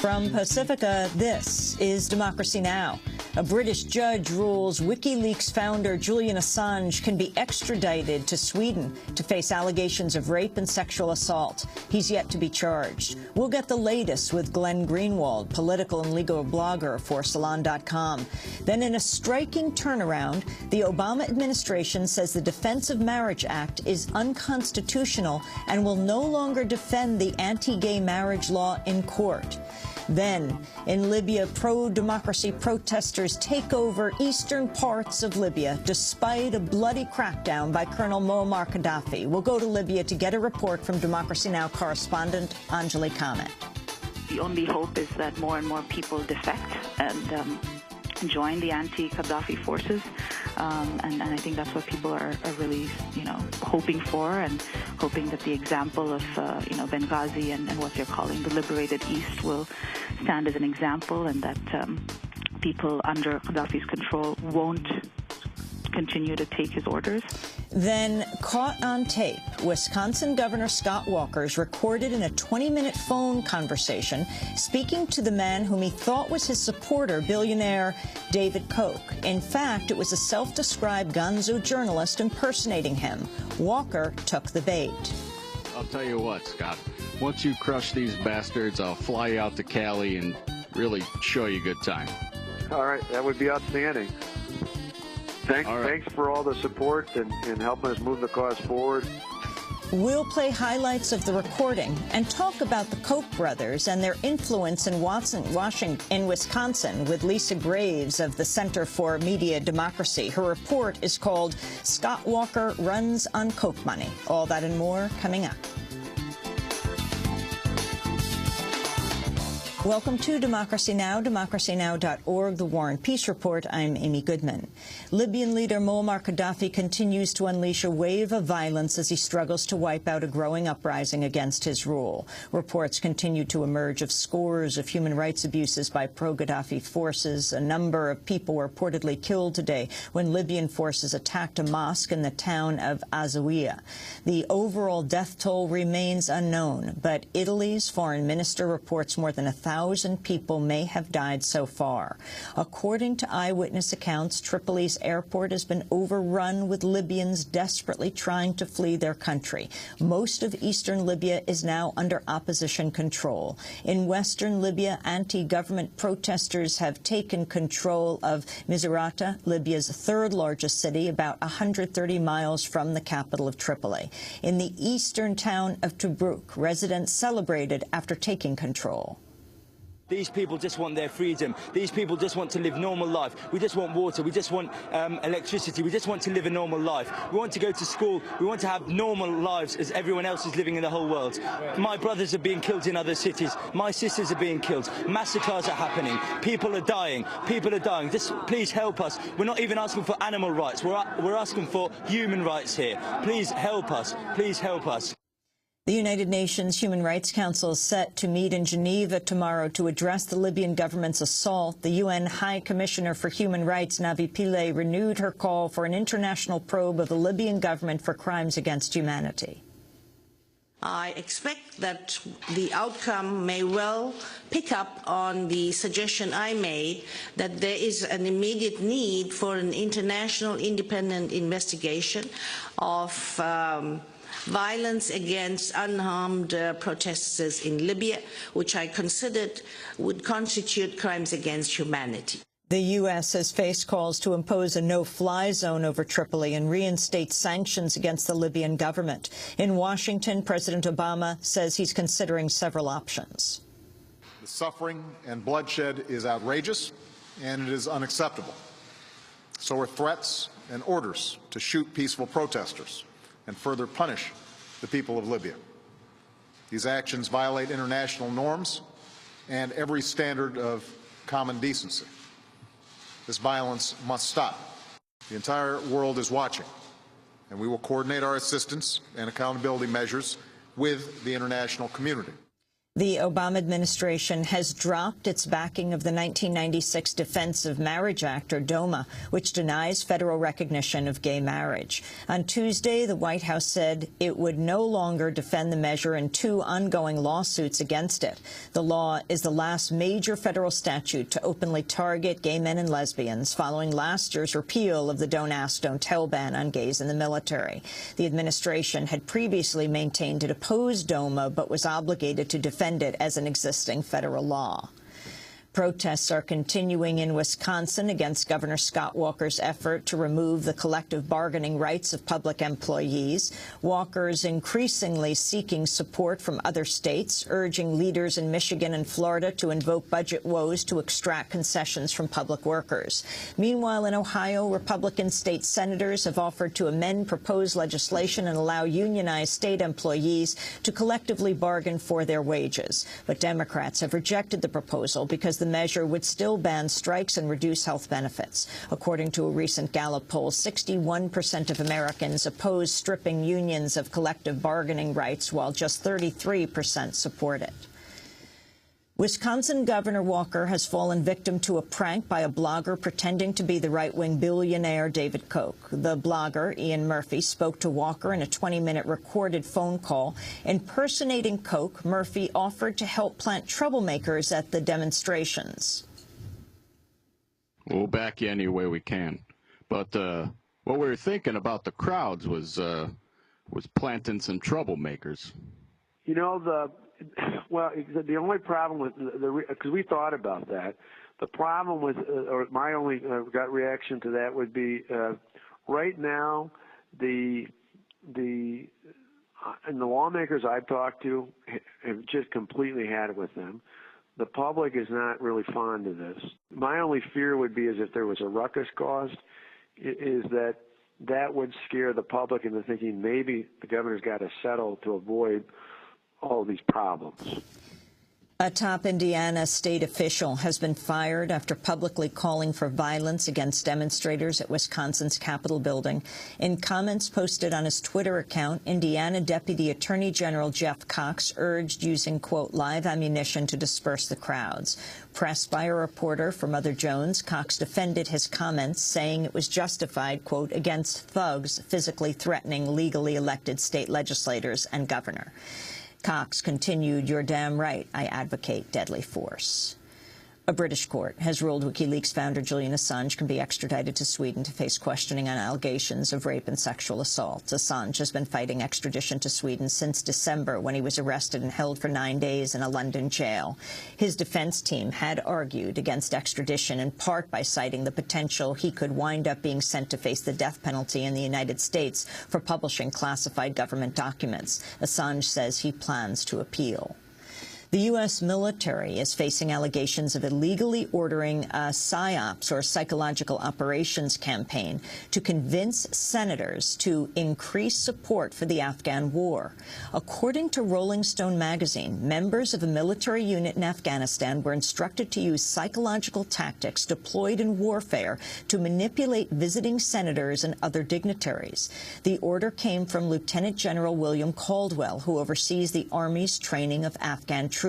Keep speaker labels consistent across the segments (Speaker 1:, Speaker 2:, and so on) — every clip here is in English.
Speaker 1: From Pacifica, this is Democracy Now! A British judge rules WikiLeaks founder Julian Assange can be extradited to Sweden to face allegations of rape and sexual assault. He's yet to be charged. We'll get the latest with Glenn Greenwald, political and legal blogger for Salon.com. Then in a striking turnaround, the Obama administration says the Defense of Marriage Act is unconstitutional and will no longer defend the anti-gay marriage law in court. Then, in Libya, pro-democracy protesters take over eastern parts of Libya despite a bloody crackdown by Colonel Muammar Gaddafi. We'll go to Libya to get a report from Democracy Now! Correspondent Anjali Kamet.
Speaker 2: The only hope is that more and more people defect and join the anti-Gaddafi forces. And I think that's what people are really, hoping for, and hoping that the example of, Benghazi and what they're calling the liberated East will stand as an example, and that people under Gaddafi's control won't continue to take his orders.
Speaker 1: Then, caught on tape, Wisconsin Governor Scott Walker is recorded in a 20-minute phone conversation speaking to the man whom he thought was his supporter, billionaire David Koch. In fact, it was a self-described gonzo journalist impersonating him. Walker took the bait.
Speaker 3: I'll tell you what, Scott. Once you crush these bastards, I'll fly you out to Cali and really show you a good time.
Speaker 4: All right, that would be outstanding. Thanks for all the support and helping us move the cause forward.
Speaker 1: We'll play highlights of the recording and talk about the Koch brothers and their influence in Wisconsin with Lisa Graves of the Center for Media Democracy. Her report is called Scott Walker Runs on Koch Money. All that and more coming up. Welcome to Democracy Now!, democracynow.org, The War and Peace Report. I'm Amy Goodman. Libyan leader Muammar Gaddafi continues to unleash a wave of violence as he struggles to wipe out a growing uprising against his rule. Reports continue to emerge of scores of human rights abuses by pro-Gaddafi forces. A number of people were reportedly killed today when Libyan forces attacked a mosque in the town of Zawiya. The overall death toll remains unknown, but Italy's foreign minister reports more than 1,000 people may have died so far. According to eyewitness accounts, Tripoli's airport has been overrun with Libyans desperately trying to flee their country. Most of eastern Libya is now under opposition control. In western Libya, anti-government protesters have taken control of Misrata, Libya's third largest city, about 130 miles from the capital of Tripoli. In the eastern town of Tobruk, residents celebrated after taking control.
Speaker 5: These people just want their freedom. These people just want to live normal life. We just want water. We just want electricity. We just want to live a normal life. We want to go to school. We want to have normal lives as everyone else is living in the whole world. My brothers are being killed in other cities. My sisters are being killed. Massacres are happening. People are dying. People are dying. Just please help us. We're not even asking for animal rights. We're asking for human rights here. Please help us. Please help us.
Speaker 1: The United Nations Human Rights Council is set to meet in Geneva tomorrow to address the Libyan government's assault. The UN High Commissioner for Human Rights, Navi Pillay, renewed her call for an international probe of the Libyan government for crimes against humanity.
Speaker 6: I expect that the outcome may well pick up on the suggestion I made that there is an immediate need for an international independent investigation of violence against unarmed protesters in Libya, which I considered would constitute crimes against humanity.
Speaker 1: The U.S. has faced calls to impose a no-fly zone over Tripoli and reinstate sanctions against the Libyan government. In Washington, President Obama says he's considering several options.
Speaker 7: The suffering and bloodshed is outrageous, and it is unacceptable. So are threats and orders to shoot peaceful protesters and further punish the people of Libya. These actions violate international norms and every standard of common decency. This violence must stop. The entire world is watching, and we will coordinate our assistance and accountability measures with the international community.
Speaker 1: The Obama administration has dropped its backing of the 1996 Defense of Marriage Act, or DOMA, which denies federal recognition of gay marriage. On Tuesday, the White House said it would no longer defend the measure in 2 ongoing lawsuits against it. The law is the last major federal statute to openly target gay men and lesbians following last year's repeal of the Don't Ask, Don't Tell ban on gays in the military. The administration had previously maintained it opposed DOMA but was obligated to defend it as an existing federal law. Protests are continuing in Wisconsin against Governor Scott Walker's effort to remove the collective bargaining rights of public employees. Walker's increasingly seeking support from other states, urging leaders in Michigan and Florida to invoke budget woes to extract concessions from public workers. Meanwhile, in Ohio, Republican state senators have offered to amend proposed legislation and allow unionized state employees to collectively bargain for their wages. But Democrats have rejected the proposal because the measure would still ban strikes and reduce health benefits. According to a recent Gallup poll, 61% of Americans oppose stripping unions of collective bargaining rights, while just 33% support it. Wisconsin Governor Walker has fallen victim to a prank by a blogger pretending to be the right-wing billionaire David Koch. The blogger, Ian Murphy, spoke to Walker in a 20-minute recorded phone call. Impersonating Koch, Murphy offered to help plant troublemakers at the demonstrations.
Speaker 3: We'll back you any way we can. But what we were thinking about the crowds was planting some troublemakers.
Speaker 4: You know, the only problem with because we thought about that, the problem with, or my only gut reaction to that would be, right now, and the lawmakers I've talked to have just completely had it with them. The public is not really fond of this. My only fear would be is if there was a ruckus caused, is that would scare the public into thinking maybe the governor's got to settle to avoid all these problems.
Speaker 1: A top Indiana state official has been fired after publicly calling for violence against demonstrators at Wisconsin's Capitol building. In comments posted on his Twitter account, Indiana Deputy Attorney General Jeff Cox urged using, quote, live ammunition to disperse the crowds. Pressed by a reporter for Mother Jones, Cox defended his comments, saying it was justified, quote, against thugs physically threatening legally elected state legislators and governor. Cox continued, "You're damn right, I advocate deadly force." A British court has ruled WikiLeaks founder Julian Assange can be extradited to Sweden to face questioning on allegations of rape and sexual assault. Assange has been fighting extradition to Sweden since December, when he was arrested and held for 9 days in a London jail. His defense team had argued against extradition in part by citing the potential he could wind up being sent to face the death penalty in the United States for publishing classified government documents. Assange says he plans to appeal. The U.S. military is facing allegations of illegally ordering a PSYOPs, or psychological operations campaign, to convince senators to increase support for the Afghan war. According to Rolling Stone magazine, members of a military unit in Afghanistan were instructed to use psychological tactics deployed in warfare to manipulate visiting senators and other dignitaries. The order came from Lieutenant General William Caldwell, who oversees the Army's training of Afghan troops.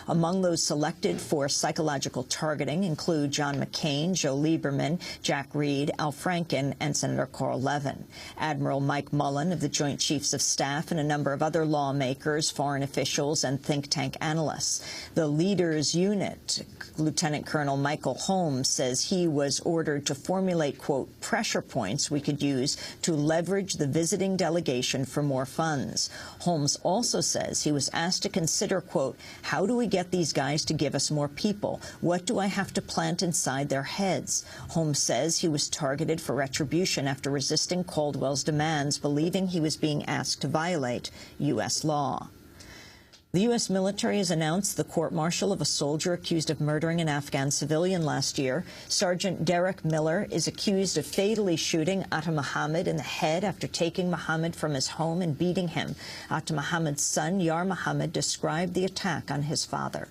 Speaker 1: Among those selected for psychological targeting include John McCain, Joe Lieberman, Jack Reed, Al Franken, and Senator Carl Levin. Admiral Mike Mullen of the Joint Chiefs of Staff and a number of other lawmakers, foreign officials, and think tank analysts. The leaders unit, Lieutenant Colonel Michael Holmes, says he was ordered to formulate, quote, pressure points we could use to leverage the visiting delegation for more funds. Holmes also says he was asked to consider, quote, how do we get these guys to give us more people? What do I have to plant inside their heads? Holmes says he was targeted for retribution after resisting Caldwell's demands, believing he was being asked to violate U.S. law. The U.S. military has announced the court-martial of a soldier accused of murdering an Afghan civilian last year. Sergeant Derek Miller is accused of fatally shooting Atta Muhammad in the head after taking Muhammad from his home and beating him. Atta Muhammad's son, Yar Muhammad, described the attack on his father.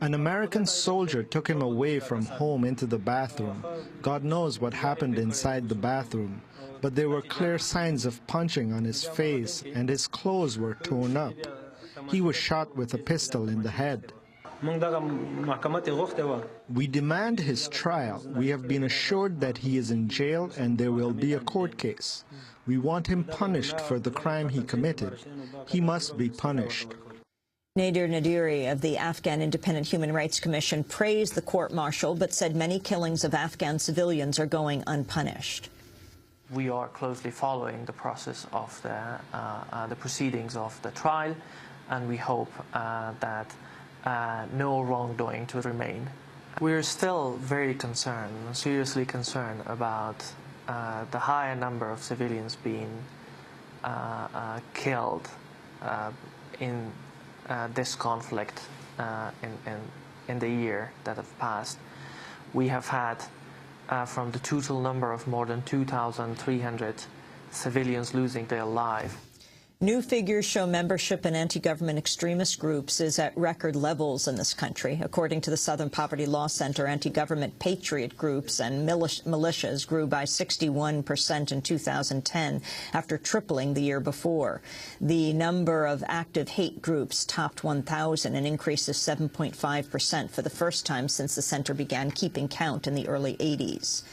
Speaker 8: An American soldier took him away from home into the bathroom. God knows what happened inside the bathroom, but there were clear signs of punching on his face and his clothes were torn up. He was shot with a pistol in the head. We demand his trial. We have been assured that he is in jail and there will be a court case. We want him punished for the crime he committed. He must be punished.
Speaker 1: Nadir Nadiri of the Afghan Independent Human Rights Commission praised the court-martial but said many killings of Afghan civilians are going unpunished.
Speaker 9: We are closely following the process of the proceedings of the trial, and we hope that no wrongdoing to remain. We're still very concerned, seriously concerned about the higher number of civilians being killed in this conflict in the year that have passed. We have had, from the total number of more than 2,300 civilians losing their life.
Speaker 1: New figures show membership in anti-government extremist groups is at record levels in this country. According to the Southern Poverty Law Center, anti-government patriot groups and militias grew by 61% in 2010, after tripling the year before. The number of active hate groups topped 1,000, an increase of 7.5% for the first time since the center began keeping count in the early 80s.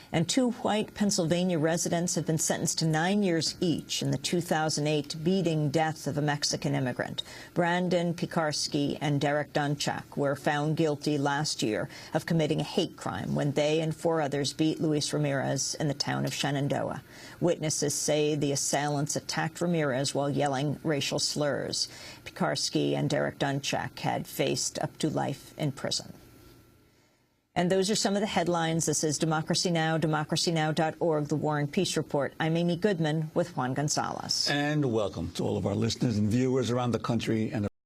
Speaker 1: And 2 white Pennsylvania residents have been sentenced to 9 years each in the 2008 beating death of a Mexican immigrant. Brandon Piekarski and Derek Dunchak were found guilty last year of committing a hate crime when they and 4 others beat Luis Ramirez in the town of Shenandoah. Witnesses say the assailants attacked Ramirez while yelling racial slurs. Piekarski and Derek Dunchak had faced up to life in prison. And those are some of the headlines. This is Democracy Now!, democracynow.org, The War and Peace Report. I'm Amy Goodman with Juan Gonzalez.
Speaker 10: And welcome to all of our listeners and viewers around the country and